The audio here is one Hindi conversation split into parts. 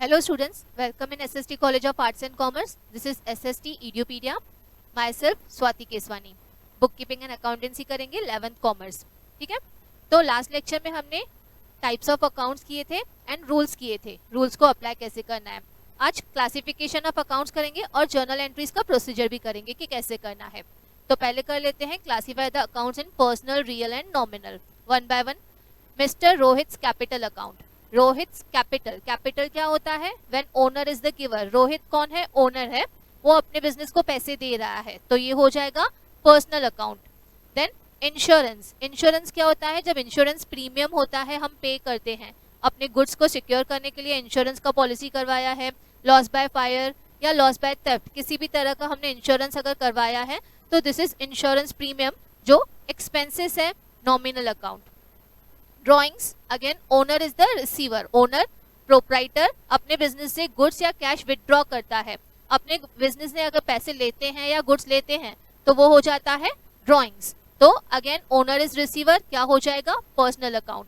Hello students, welcome in SST College of Arts and Commerce. This is SST Edupedia. Myself Swati Keswani. Bookkeeping and Accountancy करेंगे 11th Commerce. ठीक है, तो लास्ट लेक्चर में हमने टाइप्स ऑफ अकाउंट्स किए थे एंड रूल्स किए थे, रूल्स को अप्लाई कैसे करना है. आज क्लासिफिकेशन ऑफ अकाउंट्स करेंगे और जर्नल एंट्रीज का प्रोसीजर भी करेंगे कि कैसे करना है. तो पहले कर लेते हैं classify the accounts in personal, real and nominal one by one. Mister Rohit capital account. Rohit capital, capital क्या होता है? When owner is the giver. Rohit कौन है? ओनर है, वो अपने बिजनेस को पैसे दे रहा है, तो ये हो जाएगा personal account. Then insurance. Insurance क्या होता है? जब इंश्योरेंस प्रीमियम होता है, हम पे करते हैं अपने गुड्स को सिक्योर करने के लिए. इंश्योरेंस का पॉलिसी करवाया है, लॉस बाय फायर या लॉस बाय थेफ्ट, किसी भी तरह का हमने इंश्योरेंस अगर करवाया है तो दिस इज इंश्योरेंस प्रीमियम, जो एक्सपेंसेस है, nominal account. Drawings, again owner is the receiver. Owner, proprietor अपने बिजनेस से गुड्स या कैश विदड्रॉ करता है. अपने बिजनेस से अगर पैसे लेते हैं या गुड्स लेते हैं तो वो हो जाता है ड्रॉइंग्स. तो अगेन ओनर इज रिसीवर, क्या हो जाएगा? Personal account.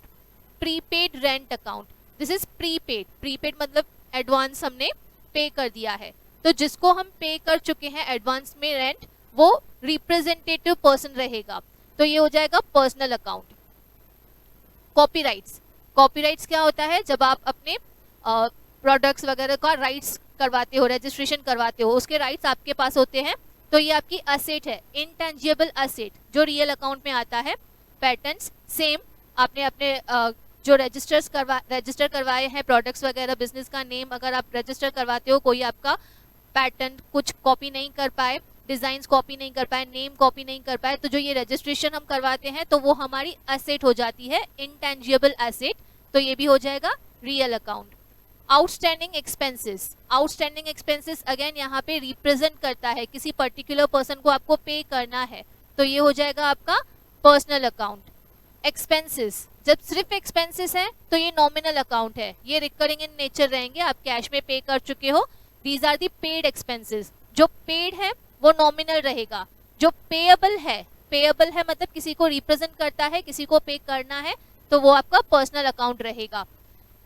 Prepaid rent account. This is prepaid. Prepaid मतलब एडवांस हमने पे कर दिया है, तो जिसको हम पे कर चुके हैं एडवांस में रेंट, वो रिप्रेजेंटेटिव पर्सन रहेगा, तो ये हो जाएगा पर्सनल अकाउंट. कॉपीराइट्स. कॉपीराइट्स क्या होता है? जब आप अपने प्रोडक्ट्स वगैरह का राइट्स करवाते हो, रजिस्ट्रेशन करवाते हो, उसके राइट्स आपके पास होते हैं, तो ये आपकी असेट है, इनटेंजिबल असेट, जो रियल अकाउंट में आता है. पैटेंट्स, सेम, आपने अपने जो रजिस्टर करवाए हैं प्रोडक्ट्स वगैरह, बिजनेस का नेम अगर आप रजिस्टर करवाते हो, कोई आपका पैटेंट कुछ कॉपी नहीं कर पाए, डिजाइन्स कॉपी नहीं कर पाए, नेम कॉपी नहीं कर पाए, तो जो ये रजिस्ट्रेशन हम करवाते हैं तो वो हमारी असेट हो जाती है, इनटेंजिबल असेट, तो ये भी हो जाएगा real account. Outstanding expenses. Outstanding expenses again यहाँ पे रिप्रेजेंट करता है, किसी पर्टिकुलर पर्सन को आपको पे करना है, तो ये हो जाएगा आपका पर्सनल अकाउंट. एक्सपेंसेस, जब सिर्फ एक्सपेंसेस है तो ये नॉमिनल अकाउंट है, ये रिकरिंग इन नेचर रहेंगे, आप कैश में पे कर चुके हो. These are the paid expenses. जो पेड है वो नॉमिनल रहेगा. जो पेएबल है, पेएबल है मतलब किसी को रिप्रेजेंट करता है, किसी को पे करना है, तो वो आपका पर्सनल अकाउंट रहेगा.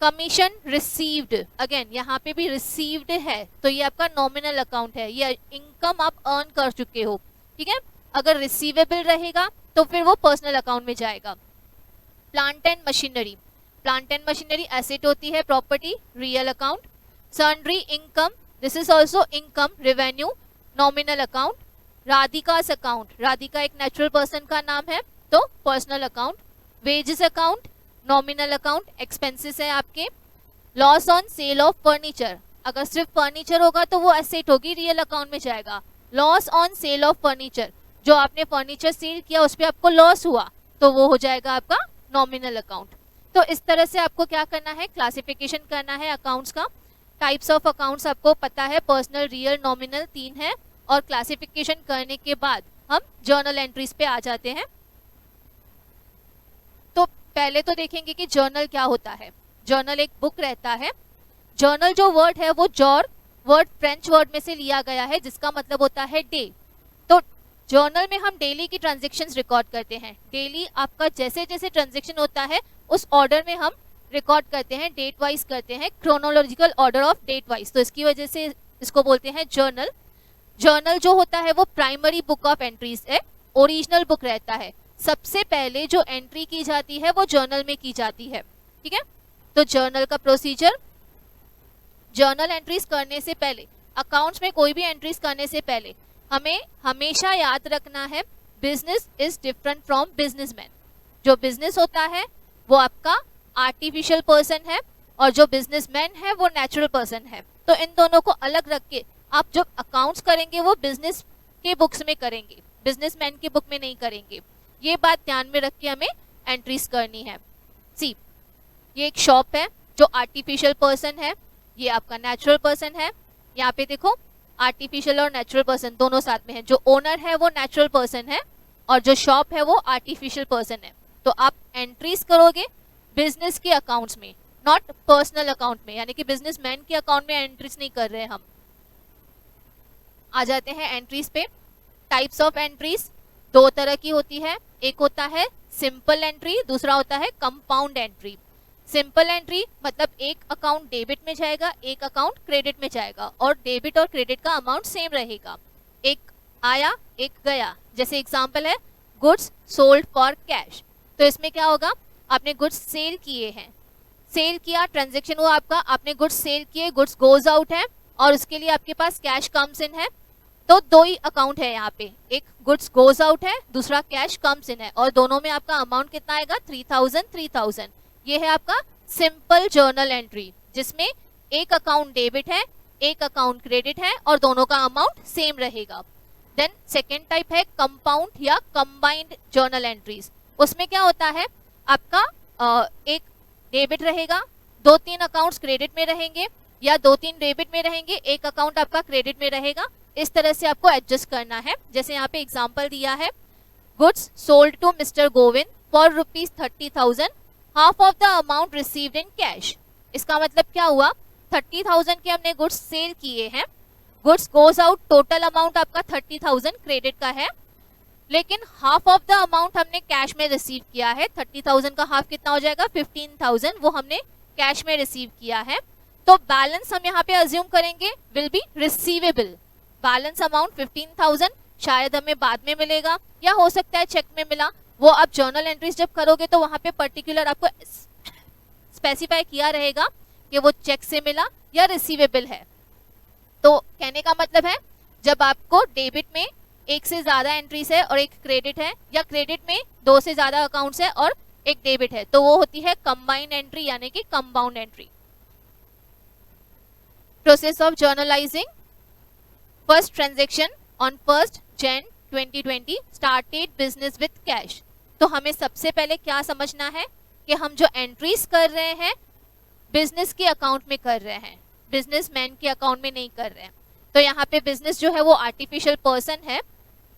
कमीशन रिसीव्ड, अगेन यहाँ पे भी रिसीव्ड है, तो ये आपका नॉमिनल अकाउंट है, ये इनकम आप अर्न कर चुके हो. ठीक है, अगर रिसीवेबल रहेगा तो फिर वो पर्सनल अकाउंट में जाएगा. Plant and machinery. Plant and machinery asset होती है, property, real account. Sundry income, this is also income, revenue, nominal account. Radhika's account, Radhika एक नेचुरल पर्सन का नाम है, तो personal account. Wages account, nominal account, expenses है आपके. Loss on sale of furniture, अगर सिर्फ फर्नीचर होगा तो वो एसेट होगी, रियल अकाउंट में जाएगा. Loss on sale of furniture, जो आपने फर्नीचर सेल किया उस पर आपको लॉस हुआ, तो वो हो जाएगा आपका नॉमिनल अकाउंट. तो इस तरह से आपको क्या करना है? क्लासिफिकेशन करना है अकाउंट्स का. टाइप्स ऑफ अकाउंट्स आपको पता है, पर्सनल, रियल, नॉमिनल, 3 है. और क्लासिफिकेशन करने के बाद हम जर्नल एंट्रीज पे आ जाते हैं. तो पहले तो देखेंगे कि जर्नल क्या होता है. जर्नल एक बुक रहता है. जर्नल जो वर्ड है वो जॉर वर्ड, फ्रेंच वर्ड में से लिया गया है, जिसका मतलब होता है डे. तो जर्नल में हम डेली की ट्रांजेक्शन्स रिकॉर्ड करते हैं. डेली आपका जैसे जैसे ट्रांजेक्शन होता है उस ऑर्डर में हम रिकॉर्ड करते हैं, डेट वाइज करते हैं, chronological order of date wise, तो इसकी वजह से इसको बोलते हैं जर्नल. जर्नल जो होता है वो प्राइमरी बुक ऑफ एंट्रीज है, ओरिजिनल बुक रहता है. सबसे पहले जो एंट्री की जाती है वो जर्नल में की जाती है. ठीक है, तो जर्नल का प्रोसीजर, जर्नल एंट्रीज करने से पहले, अकाउंट्स में कोई भी एंट्रीज करने से पहले हमें हमेशा याद रखना है, business is different from businessman. जो बिजनेस होता है वो आपका आर्टिफिशियल पर्सन है और जो बिजनेसमैन है वो नेचुरल पर्सन है. तो इन दोनों को अलग रख के आप जब अकाउंट्स करेंगे वो बिजनेस के बुक्स में करेंगे, बिजनेसमैन की बुक में नहीं करेंगे. ये बात ध्यान में रख के हमें एंट्रीज करनी है. सी, ये एक शॉप है, जो आर्टिफिशियल पर्सन है, ये आपका नेचुरल पर्सन है. यहाँ पे देखो, आर्टिफिशियल और नेचुरल पर्सन दोनों साथ में है. जो ओनर है वो नेचुरल पर्सन है और जो शॉप है वो आर्टिफिशियल पर्सन है. तो आप एंट्रीज करोगे बिजनेस के अकाउंट्स में, नॉट पर्सनल अकाउंट में, यानी कि बिजनेसमैन के अकाउंट में एंट्रीज नहीं कर रहे हैं हम. आ जाते हैं एंट्रीज पे. टाइप्स ऑफ एंट्रीज 2 तरह की होती है. एक होता है सिंपल एंट्री, दूसरा होता है कंपाउंड एंट्री. सिंपल एंट्री मतलब एक अकाउंट डेबिट में जाएगा, एक अकाउंट क्रेडिट में जाएगा, और डेबिट और क्रेडिट का अमाउंट सेम रहेगा, एक आया एक गया। जैसे एग्जांपल है गुड्स सोल्ड फॉर कैश, तो इसमें क्या होगा, आपने गुड्स सेल किए हैं, सेल किया, ट्रांजेक्शन हुआ आपका, आपने गुड्स सेल किए, गुड्स गोज आउट है और उसके लिए आपके पास कैश कम्स इन है। तो दो ही अकाउंट है यहाँ पे, एक गुड्स गोज आउट है, दूसरा कैश कम्स इन है, और दोनों में आपका अमाउंट कितना आएगा, 3000। ये है आपका सिंपल जर्नल एंट्री, जिसमें एक अकाउंट डेबिट है, एक अकाउंट क्रेडिट है और दोनों का अमाउंट सेम रहेगा। देन सेकेंड टाइप है कंपाउंड या कंबाइंड जर्नल एंट्रीज। उसमें क्या होता है, आपका एक डेबिट रहेगा, 2-3 अकाउंट्स क्रेडिट में रहेंगे, या 2-3 डेबिट में रहेंगे, एक अकाउंट आपका क्रेडिट में रहेगा। इस तरह से आपको एडजस्ट करना है। जैसे यहाँ पे एग्जांपल दिया है, goods sold to mister Govind for ₹30,000, half of the amount received in cash. इसका मतलब क्या हुआ, 30,000 के हमने गुड्स सेल किए हैं, goods goes out, total amount आपका 30,000 क्रेडिट का है, लेकिन हाफ ऑफ द अमाउंट हमने कैश में रिसीव किया है। 30,000 का हाफ कितना हो जाएगा, 15,000, वो हमने कैश में रिसीव किया है। तो बैलेंस हम यहाँ पे अज्यूम करेंगे will be receivable. Balance amount 15,000 शायद हमें बाद में मिलेगा, या हो सकता है चेक में मिला। वो आप जर्नल एंट्रीज जब करोगे तो वहां पे पर्टिकुलर आपको स्पेसिफाई किया रहेगा कि वो चेक से मिला या रिसीवेबल है। तो कहने का मतलब है, जब आपको डेबिट में एक से ज्यादा एंट्रीज है और एक क्रेडिट है, या क्रेडिट में 2 से ज्यादा अकाउंट्स है और एक डेबिट है, तो वो होती है कंबाइंड एंट्री यानी कि compound entry. Process of journalising. First transaction on 1 Jan 2020 started business with cash. तो हमें सबसे पहले क्या समझना है कि हम जो एंट्रीज कर रहे हैं बिजनेस के अकाउंट में कर रहे हैं, बिजनेसमैन के अकाउंट में नहीं कर रहे हैं। तो यहाँ पे बिजनेस जो है वो आर्टिफिशियल पर्सन है,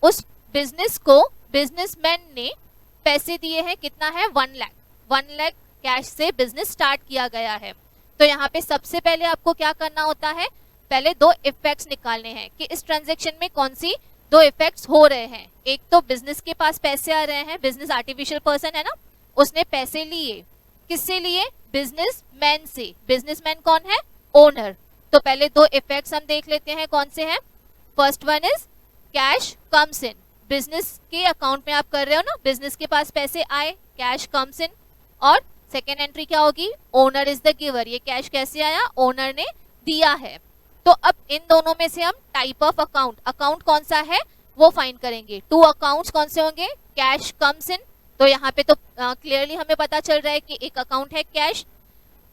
उस बिजनेस को बिजनेसमैन ने पैसे दिए हैं, कितना है, 1 लाख। 1 लाख कैश से बिजनेस स्टार्ट किया गया है। तो यहाँ पे सबसे पहले आपको क्या करना होता है, पहले 2 इफेक्ट्स निकालने हैं कि इस ट्रांजैक्शन में कौन सी 2 इफेक्ट्स हो रहे हैं। एक तो बिजनेस के पास पैसे आ रहे हैं, बिजनेस आर्टिफिशियल पर्सन है ना, उसने पैसे लिए, किससे लिए, बिजनेसमैन से। बिजनेसमैन कौन है, ओनर। तो पहले 2 इफेक्ट्स हम देख लेते हैं कौन से हैं। First one is cash comes in, business के अकाउंट में आप कर रहे हो ना, बिजनेस के पास पैसे आए, कैश कम्स इन। और सेकेंड एंट्री क्या होगी, ओनर इज द गिवर, ये कैश कैसे आया, ओनर ने दिया है। तो अब इन दोनों में से हम टाइप ऑफ अकाउंट कौन सा है वो फाइंड करेंगे। 2 अकाउंट्स कौन से होंगे, कैश कम्स इन, तो यहाँ पे तो क्लियरली हमें पता चल रहा है कि एक अकाउंट है कैश।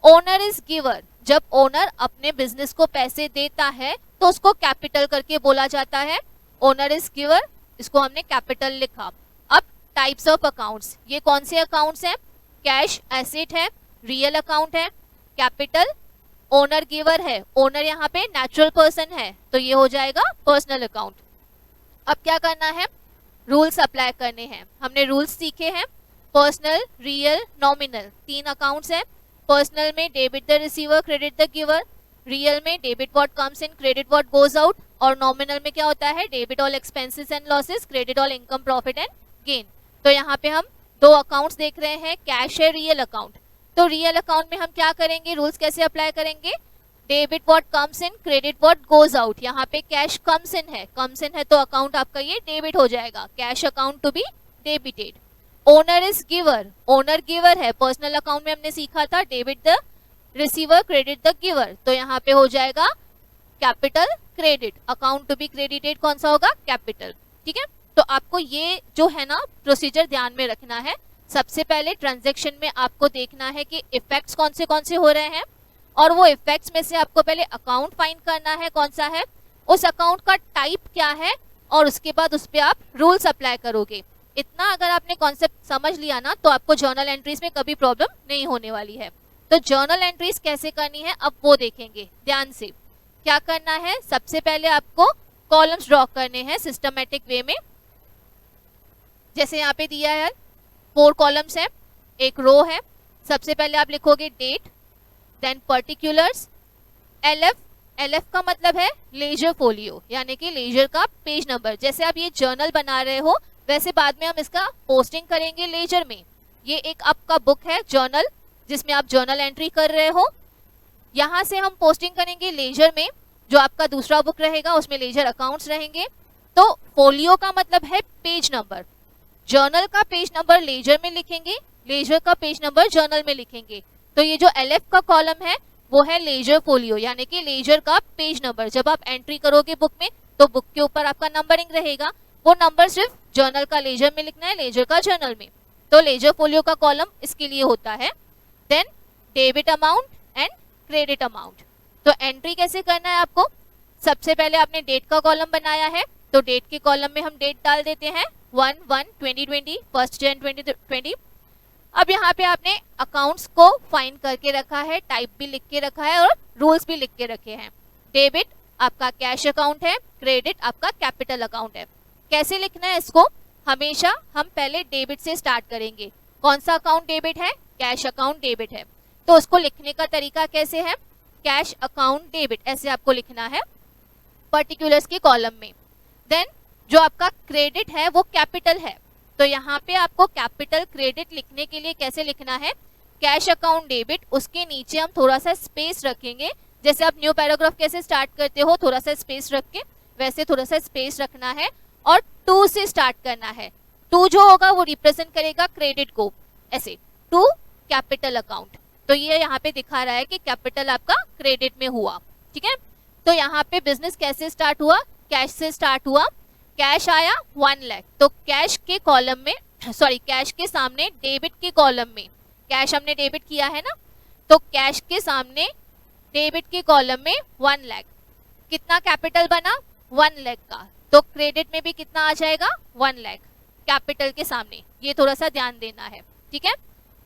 ओनर इज गिवर, जब ओनर अपने बिजनेस को पैसे देता है तो उसको कैपिटल करके बोला जाता है, ओनर इज गिवर, इसको हमने कैपिटल लिखा। अब टाइप्स ऑफ अकाउंट्स, ये कौन से अकाउंट्स हैं, कैश एसेट है, रियल अकाउंट है, कैपिटल ओनर गिवर है, ओनर यहाँ पे नेचुरल पर्सन है तो ये हो जाएगा पर्सनल अकाउंट। अब क्या करना है, रूल्स अप्लाई करने हैं। हमने रूल्स सीखे हैं, पर्सनल, रियल, नॉमिनल, 3 अकाउंट्स हैं। पर्सनल में debit the receiver, credit the giver, real में debit what comes in, credit what goes out, और नॉमिनल में क्या होता है, debit all expenses and losses, credit all income profit and gain. तो यहाँ पे हम 2 अकाउंट्स देख रहे हैं, कैश है, रियल अकाउंट। तो रियल अकाउंट में हम क्या करेंगे, रूल्स कैसे अप्लाई करेंगे, debit what comes in, credit what goes out. यहाँ पे कैश कम्स इन है, कम्स इन है तो अकाउंट आपका ये डेबिट हो जाएगा, cash account to be debited. Owner is giver, owner giver है, पर्सनल अकाउंट में हमने सीखा था debit the receiver, credit the giver, तो यहाँ पे हो जाएगा capital credit, account to be credited कौन सा होगा, कैपिटल। ठीक है, तो आपको ये जो है ना प्रोसीजर ध्यान में रखना है। सबसे पहले ट्रांजैक्शन में आपको देखना है कि इफेक्ट्स कौन से हो रहे हैं, और वो इफेक्ट्स में से आपको पहले अकाउंट फाइंड करना है कौन सा है, उस अकाउंट का टाइप क्या है, और उसके बाद उस पर आप रूल्स अप्लाई करोगे। इतना अगर आपने कॉन्सेप्ट समझ लिया ना तो आपको जर्नल एंट्रीज में कभी प्रॉब्लम नहीं होने वाली है। तो जर्नल एंट्रीज कैसे करनी है अब वो देखेंगे ध्यान से। क्या करना है, सबसे पहले आपको कॉलम्स ड्रॉ करने हैं सिस्टमेटिक वे में। जैसे यहाँ पे दिया है 4 कॉलम्स है, एक रो है। सबसे पहले आप लिखोगे डेट, देन पर्टिकुलर्स, LF का मतलब है लेजर फोलियो यानी कि लेजर का पेज नंबर। जैसे आप ये जर्नल बना रहे हो वैसे बाद में हम इसका पोस्टिंग करेंगे लेजर में। ये एक आपका बुक है जर्नल, जिसमें आप जर्नल एंट्री कर रहे हो। यहाँ से हम पोस्टिंग करेंगे लेजर में, जो आपका दूसरा बुक रहेगा उसमें लेजर अकाउंट्स रहेंगे। तो फोलियो का मतलब है पेज नंबर, जर्नल का पेज नंबर लेजर में लिखेंगे, लेजर का पेज नंबर जर्नल में लिखेंगे। तो ये जो LF का कॉलम है वो है लेजर फोलियो, यानी कि लेजर का पेज नंबर। जब आप एंट्री करोगे बुक में तो बुक के ऊपर आपका नंबरिंग रहेगा, वो नंबर सिर्फ जर्नल का लेजर में लिखना है, लेजर का जर्नल में। तो लेजर फोलियो का कॉलम इसके लिए होता है। Then debit amount and credit amount. तो एंट्री कैसे करना है आपको, सबसे पहले आपने डेट का कॉलम बनाया है, तो डेट के कॉलम में हम डेट डाल देते हैं 1/1/2020, 1 Jan 2020। अब यहाँ पे आपने अकाउंट्स को फाइंड करके रखा है, टाइप भी लिख के रखा है और रूल्स भी लिख के रखे हैं। डेबिट आपका कैश अकाउंट है, क्रेडिट आपका कैपिटल अकाउंट है। कैसे लिखना है इसको, हमेशा हम पहले डेबिट से स्टार्ट करेंगे। कौन सा अकाउंट डेबिट है, कैश अकाउंट डेबिट है। तो उसको लिखने का तरीका कैसे है, कैश अकाउंट डेबिट ऐसे आपको लिखना है पर्टिकुलर्स के कॉलम में। देन जो आपका क्रेडिट है वो कैपिटल है, तो यहाँ पे आपको कैपिटल क्रेडिट लिखने के लिए कैसे लिखना है, कैश अकाउंट डेबिट, उसके नीचे हम थोड़ा सा स्पेस रखेंगे। जैसे आप न्यू पैराग्राफ कैसे स्टार्ट करते हो थोड़ा सा स्पेस रख के, वैसे थोड़ा सा स्पेस रखना है और 2 से स्टार्ट करना है। 2 जो होगा वो रिप्रेजेंट करेगा क्रेडिट को, ऐसे 2 कैपिटल अकाउंट। तो ये यहाँ पे दिखा रहा है कि कैपिटल आपका क्रेडिट में हुआ, ठीक है। तो यहाँ पे बिजनेस कैसे स्टार्ट हुआ, कैश से स्टार्ट हुआ, कैश आया 1 लाख। तो कैश के कॉलम में, सॉरी कैश के सामने डेबिट के कॉलम में, कैश हमने डेबिट किया है ना, तो कैश के सामने डेबिट के कॉलम में 1 लाख। कितना कैपिटल बना, 1 लाख का। तो क्रेडिट में भी कितना आ जाएगा, 1 लाख कैपिटल के सामने। ये थोड़ा सा ध्यान देना है, ठीक है।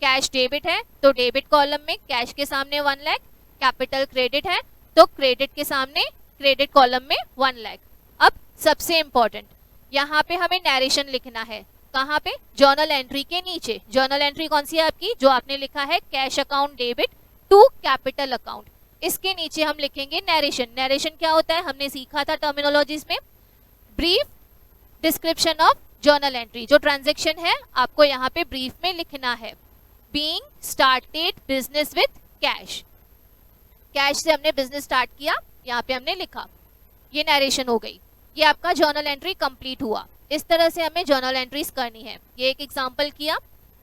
कैश डेबिट है तो डेबिट कॉलम में कैश के सामने 1 लाख, कैपिटल क्रेडिट है तो क्रेडिट के सामने क्रेडिट कॉलम में 1 लाख। अब सबसे इंपॉर्टेंट, यहाँ पे हमें नैरेशन लिखना है। कहाँ पे, जर्नल एंट्री के नीचे। जर्नल एंट्री कौन सी है आपकी, जो आपने लिखा है cash account debit to capital account, इसके नीचे हम लिखेंगे नैरेशन। नैरेशन क्या होता है, हमने सीखा था टर्मिनोलॉजीज में, brief description of journal entry. जो ट्रांजेक्शन है आपको यहाँ पे ब्रीफ में लिखना है। Being started business with cash, cash से हमने बिजनेस स्टार्ट किया, यहाँ पे हमने लिखा, ये नैरेशन हो गई। ये आपका जर्नल एंट्री कंप्लीट हुआ। इस तरह से हमें जर्नल एंट्रीज करनी है। ये एक एग्जांपल किया,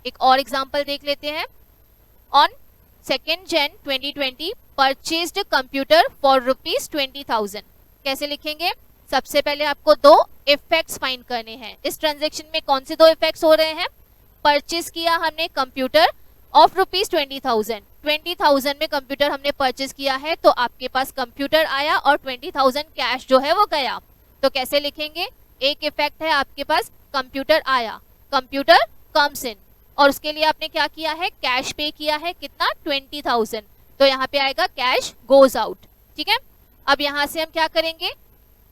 एक और एग्जांपल देख लेते हैं। On 2 Jan 2020 purchased computer for ₹20,000। कैसे लिखेंगे, सबसे पहले आपको 2 इफेक्ट्स फाइंड करने हैं। इस ट्रांजेक्शन में कौन से 2 इफेक्ट्स हो रहे हैं, परचेज किया हमने कंप्यूटर ऑफ ₹20,000, 20,000 में कंप्यूटर हमने परचेज किया है, तो आपके पास कंप्यूटर आया और 20,000 कैश जो है वो गया। तो कैसे लिखेंगे, एक इफेक्ट है आपके पास कंप्यूटर आया, कंप्यूटर कम्स इन, और उसके लिए आपने क्या किया है, कैश पे किया है, कितना, 20,000। तो यहाँ पे आएगा कैश गोज आउट, ठीक है। अब यहाँ से हम क्या करेंगे,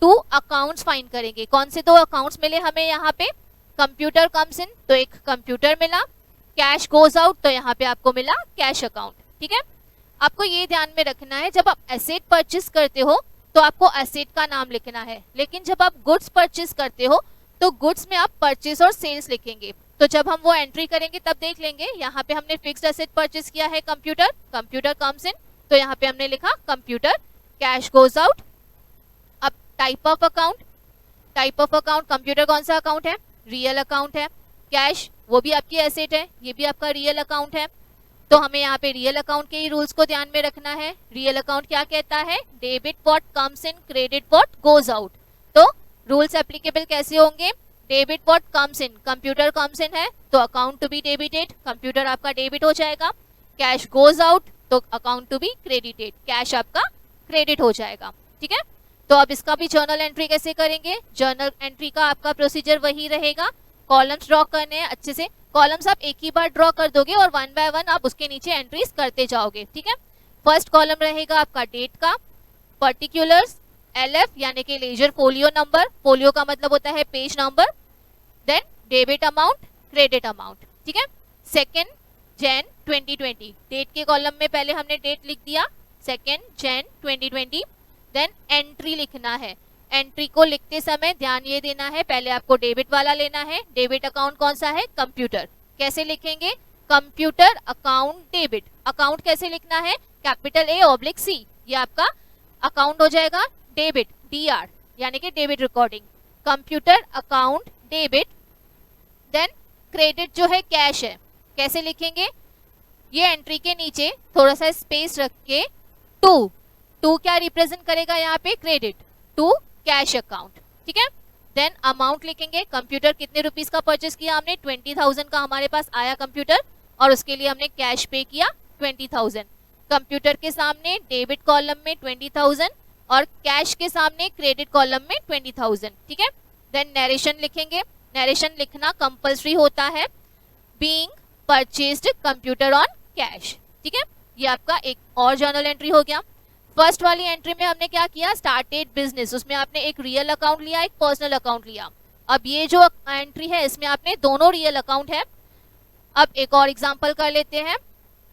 2 अकाउंट्स फाइंड करेंगे। कौन से 2 अकाउंट्स मिले हमें यहाँ पे, कंप्यूटर कम्स इन तो एक कंप्यूटर मिला, कैश गोज आउट तो यहाँ पे आपको मिला कैश अकाउंट, ठीक है। आपको ये ध्यान में रखना है, जब आप एसेट परचेस करते हो तो आपको एसेट का नाम लिखना है, लेकिन जब आप गुड्स परचेस करते हो तो गुड्स में आप परचेस और सेल्स लिखेंगे। तो जब हम वो एंट्री करेंगे तब देख लेंगे। यहाँ पे हमने फिक्स्ड एसेट परचेस किया है कंप्यूटर, कंप्यूटर कम्स इन तो यहाँ पे हमने लिखा कंप्यूटर, कैश गोज आउट। अब type of account, type of account, computer कौन सा अकाउंट है, रियल अकाउंट है, कैश वो भी आपकी एसेट है, ये भी आपका रियल अकाउंट है। तो हमें यहाँ पे रियल अकाउंट के ही रूल्स को ध्यान में रखना है। रियल अकाउंट क्या कहता है, debit what comes in, credit what goes out. तो रूल्स एप्लीकेबल कैसे होंगे, debit what comes in, computer comes in है तो account to be debited, computer आपका डेबिट हो जाएगा। कैश गोज आउट तो account to be credited, cash आपका क्रेडिट हो जाएगा, ठीक है। तो अब इसका भी जर्नल एंट्री कैसे करेंगे, जर्नल एंट्री का आपका प्रोसीजर वही रहेगा। कॉलम्स ड्रॉ करने हैं अच्छे से, कॉलम्स आप एक ही बार ड्रॉ कर दोगे और 1 बाय 1 आप उसके नीचे एंट्रीज करते जाओगे, ठीक है। फर्स्ट कॉलम रहेगा आपका डेट का, पर्टिकुलर्स, LF यानी कि लेजर फोलियो नंबर, फोलियो का मतलब होता है page number, then debit amount, credit amount, ठीक है। 2 Jan 2020 डेट के कॉलम में पहले हमने डेट लिख दिया 2 Jan 2020, देन एंट्री लिखना है। एंट्री को लिखते समय ध्यान ये देना है, पहले आपको डेबिट वाला लेना है। डेबिट अकाउंट कौन सा है, कंप्यूटर। कैसे लिखेंगे, कंप्यूटर अकाउंट डेबिट, अकाउंट कैसे लिखना है, कैपिटल ए ऑब्लिक सी, ये आपका अकाउंट हो जाएगा, डेबिट DR यानी कि debit recording, computer account debit. Then credit जो है कैश है, कैसे लिखेंगे, ये एंट्री के नीचे थोड़ा सा स्पेस रख के टू क्या रिप्रेजेंट करेगा यहाँ पे, क्रेडिट टू कैश अकाउंट, ठीक है। देन अमाउंट लिखेंगे, कंप्यूटर कितने रुपीस का परचेस किया हमने, 20,000 का हमारे पास आया कंप्यूटर और उसके लिए हमने कैश पे किया 20,000। कंप्यूटर के सामने डेबिट कॉलम में 20,000 और कैश के सामने क्रेडिट कॉलम में 20,000, ठीक है। देन नरेशन लिखेंगे, नरेशन लिखना कंपल्सरी होता है, being purchased computer on cash, ठीक है। ये आपका एक और जर्नल एंट्री हो गया। फर्स्ट वाली एंट्री में हमने क्या किया, स्टार्टेड बिजनेस, उसमें आपने एक रियल अकाउंट लिया, एक पर्सनल अकाउंट लिया। अब ये जो एंट्री है इसमें आपने दोनों रियल अकाउंट है। अब एक और एग्जांपल कर लेते हैं,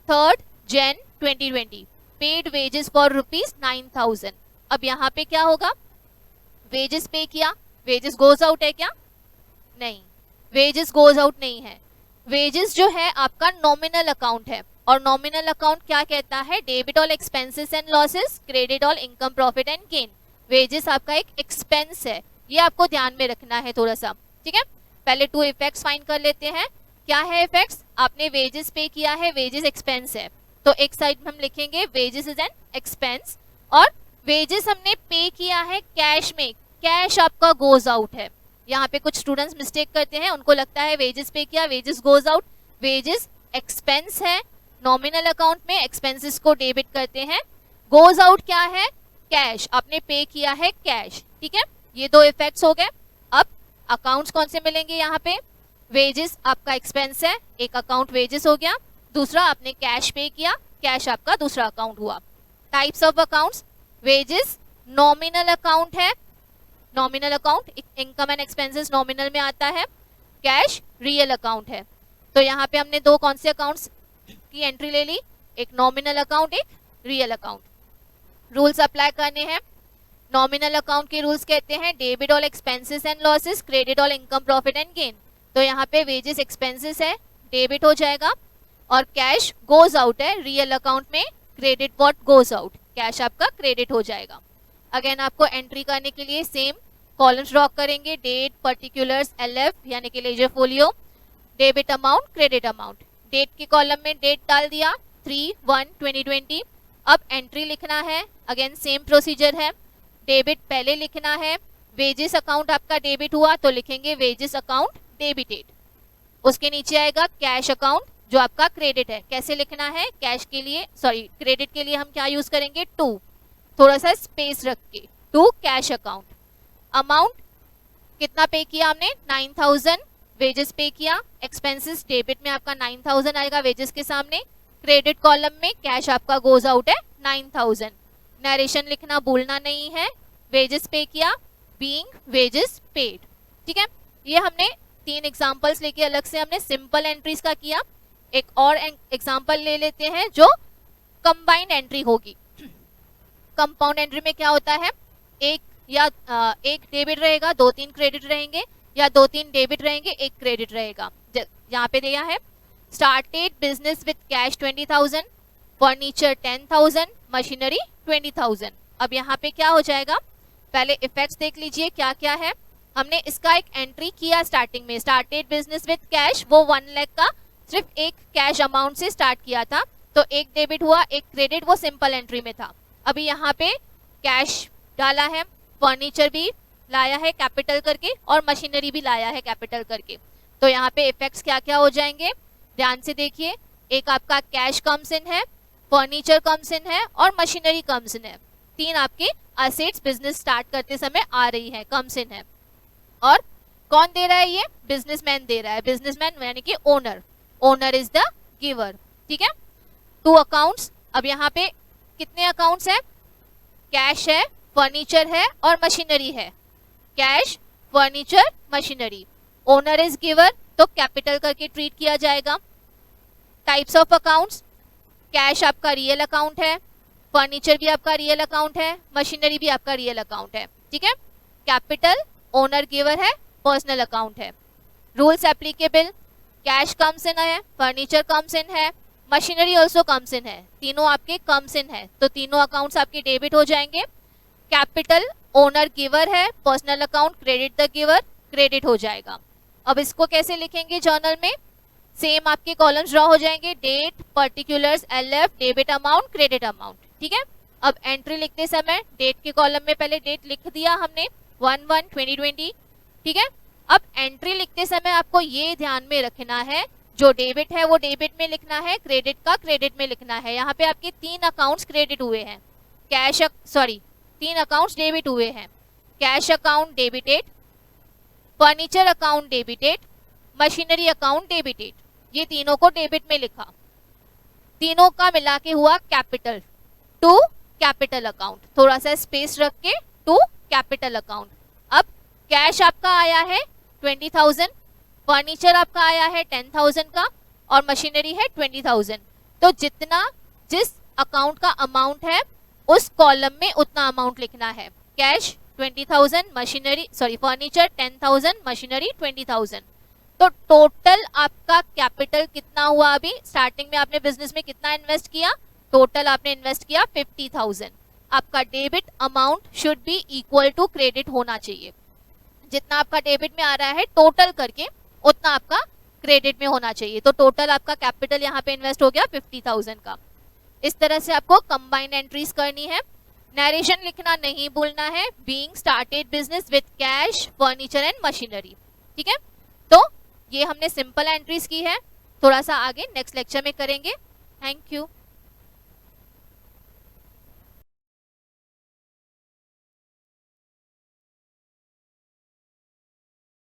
3rd Jan 2020 paid wages for ₹9,000। अब यहाँ पे क्या होगा, वेजेस पे किया, वेजेस गोज आउट है क्या, नहीं, वेजेस गोज आउट नहीं है। वेजेस जो है आपका नॉमिनल अकाउंट है और नॉमिनल अकाउंट क्या कहता है, debit all expenses and losses, credit all income profit and gain. Wages आपका एक एक्सपेंस है, ये आपको ध्यान में रखना है थोड़ा सा, ठीक है। पहले 2 इफेक्ट्स फाइंड कर लेते हैं, क्या है इफेक्ट्स, आपने वेजेस पे किया है, वेजेस एक्सपेंस है, तो एक साइड में हम लिखेंगे वेजेस इज एन एक्सपेंस, और वेजेस हमने पे किया है कैश में, कैश आपका गोज आउट है। यहाँ पे कुछ स्टूडेंट्स मिस्टेक करते हैं, उनको लगता है वेजेस पे किया, wages goes out, wages expense है, नॉमिनल अकाउंट में एक्सपेंसेस को डेबिट करते हैं, गोज आउट क्या है, कैश, आपने पे किया है कैश, ठीक है। ये 2 इफेक्ट्स हो गए। अब अकाउंट्स कौन से मिलेंगे, यहाँ पे वेजेस आपका एक्सपेंस है, एक अकाउंट वेजेस हो गया, दूसरा आपने कैश पे किया, कैश आपका दूसरा अकाउंट हुआ। Types of accounts, wages nominal account है, nominal account, income and expenses nominal में आता है, कैश रियल अकाउंट है। तो यहाँ पे हमने 2 कौन से अकाउंट्स की एंट्री ले ली, एक नॉमिनल अकाउंट, एक रियल अकाउंट। रूल्स अप्लाई करने हैं, नॉमिनल अकाउंट के रूल्स कहते हैं debit all expenses and losses, credit all income profit and gain. तो यहाँ पे वेजेस एक्सपेंसेस है, डेबिट हो जाएगा, और कैश गोज आउट है, रियल अकाउंट में credit what goes out, cash आपका क्रेडिट हो जाएगा। अगेन आपको एंट्री करने के लिए सेम कॉलम्स ड्रॉ करेंगे, डेट, पर्टिकुलर्स, LF यानी कि ledger folio, debit amount, credit amount. Date के कॉलम में डेट डाल दिया 3/1/2020। अब एंट्री लिखना है, अगेन सेम प्रोसीजर है, डेबिट पहले लिखना है, वेजेस अकाउंट आपका डेबिट हुआ तो लिखेंगे वेजेस अकाउंट डेबिटेड, उसके नीचे आएगा कैश अकाउंट जो आपका क्रेडिट है, कैसे लिखना है, कैश के लिए क्रेडिट के लिए हम क्या यूज करेंगे, टू, थोड़ा सा स्पेस रख के, टू कैश अकाउंट। अमाउंट कितना पे किया हमने, 9,000, वेजेस पे किया, एक्सपेंसेस डेबिट में आपका 9,000 आएगा वेजेस के सामने, क्रेडिट कॉलम में कैश आपका गोज आउट है 9,000। नरेशन लिखना भूलना नहीं है, वेजेस पे किया, बीइंग वेजेस पेड, ठीक है। ये हमने 3 एग्जांपल्स लेके अलग से हमने सिंपल एंट्रीज का किया। एक और एग्जांपल ले लेते हैं जो कंबाइंड एंट्री होगी। कंपाउंड एंट्री में क्या होता है, एक डेबिट रहेगा, 2-3 क्रेडिट रहेंगे, या 2-3 डेबिट रहेंगे, 1 क्रेडिट रहेगा। यहाँ पे दिया है started business with cash 20,000, furniture 10,000, machinery 20,000। अब यहाँ पे क्या हो जाएगा, पहले इफेक्ट्स देख लीजिए क्या क्या है। हमने इसका एक एंट्री किया स्टार्टिंग में, स्टार्टेड बिजनेस विद कैश, वो 1 लाख का सिर्फ एक कैश अमाउंट से स्टार्ट किया था, तो 1 डेबिट हुआ, 1 क्रेडिट, वो सिंपल एंट्री में था। अभी यहाँ पे कैश डाला है, फर्नीचर भी लाया है कैपिटल करके, और मशीनरी भी लाया है कैपिटल करके। तो यहाँ पे इफेक्ट्स क्या क्या हो जाएंगे, ध्यान से देखिए। एक आपका कैश कम्स इन है, फर्नीचर कम्स इन है, और मशीनरी कम्स इन है। 3 आपके असेट्स बिजनेस स्टार्ट करते समय आ रही है, कम्स इन है। और कौन दे रहा है, ये बिजनेसमैन दे रहा है, बिजनेसमैन यानी कि owner, owner is the giver, ठीक है। 2 अकाउंट्स, अब यहाँ पे कितने अकाउंट्स है, कैश है, फर्नीचर है और मशीनरी है, cash, furniture, machinery, owner is giver तो कैपिटल करके ट्रीट किया जाएगा। टाइप्स ऑफ अकाउंट्स, कैश आपका रियल अकाउंट है, फर्नीचर भी आपका रियल अकाउंट है, मशीनरी भी आपका रियल अकाउंट है, ठीक है। कैपिटल, ओनर गिवर है, पर्सनल अकाउंट है। Rules applicable, cash comes in है, फर्नीचर कम्स इन है, मशीनरी ऑल्सो कम्स इन है, तीनों आपके कम्स इन है, तो तीनों अकाउंट्स आपके डेबिट हो जाएंगे। कैपिटल ओनर गिवर है, personal account credit the giver, credit हो जाएगा। अब इसको कैसे लिखेंगे जर्नल में, सेम आपके कॉलम्स ड्रॉ हो जाएंगे, date, particulars, LF, debit amount, credit amount, ठीक है। अब एंट्री लिखते समय डेट के कॉलम में पहले डेट लिख दिया हमने 1/1/2020, ठीक है। अब एंट्री लिखते समय आपको ये ध्यान में रखना है, जो डेबिट है वो डेबिट में लिखना है, क्रेडिट का क्रेडिट में लिखना है। यहाँ पे आपके 3 अकाउंट्स क्रेडिट हुए हैं, कैश 3 अकाउंट्स डेबिट हुए हैं, cash account debited, furniture account debited, machinery account debited, ये तीनों को डेबिट में लिखा, तीनों का मिला के हुआ कैपिटल टू कैपिटल अकाउंट, थोड़ा सा स्पेस रख के टू कैपिटल अकाउंट। अब कैश आपका आया है 20,000, फर्नीचर आपका आया है 10,000 का, और मशीनरी है 20,000। तो जितना जिस अकाउंट का अमाउंट है उस कॉलम में उतना अमाउंट लिखना है। Cash 20,000, furniture 10,000, machinery 20,000। तो टोटल आपका कैपिटल कितना हुआ, अभी स्टार्टिंग में आपने बिजनेस में कितना इन्वेस्ट किया, टोटल आपने इन्वेस्ट किया 50,000। आपका debit amount should be equal to credit होना चाहिए, जितना आपका डेबिट में आ रहा है टोटल करके उतना आपका क्रेडिट में होना चाहिए। तो टोटल आपका कैपिटल यहाँ पे इन्वेस्ट हो गया 50,000 का। इस तरह से आपको कंबाइंड एंट्रीज करनी है। नरेशन लिखना नहीं भूलना है, being started business with cash, furniture and machinery, ठीक है। तो ये हमने सिंपल एंट्रीज की है, थोड़ा सा आगे नेक्स्ट लेक्चर में करेंगे। Thank you.